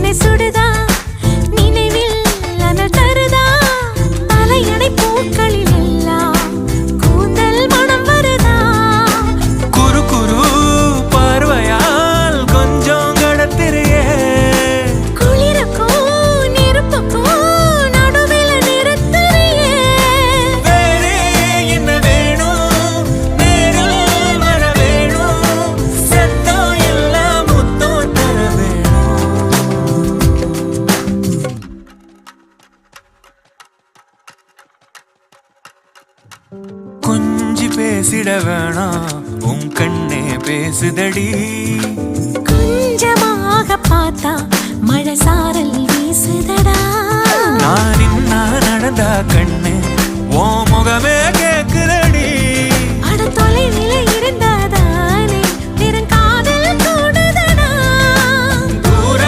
என்னை சுடுதா நினைவில் அனல் தருதா தலையணை பூக்களில் எல்லாம் கூந்தல் மனம் வருதா குறு குறு பார்வையால் கொஞ்சம் கடத்திரியே குளிருக்கும் நெருப்புக்கும் நடுவில் நிறுத்துறியே வேறே என்ன வேணும் நேரில் வர வேணும் சத்தம் எல்லாம் முத்தம் தர வேணும் கொஞ்சி பேசிட வேணாம் உன் கண்ணே பேசுதடி கொஞ்சமாக பார்த்தா மழை சாரல் வீசுதடா நான் நடந்தா கண்ணு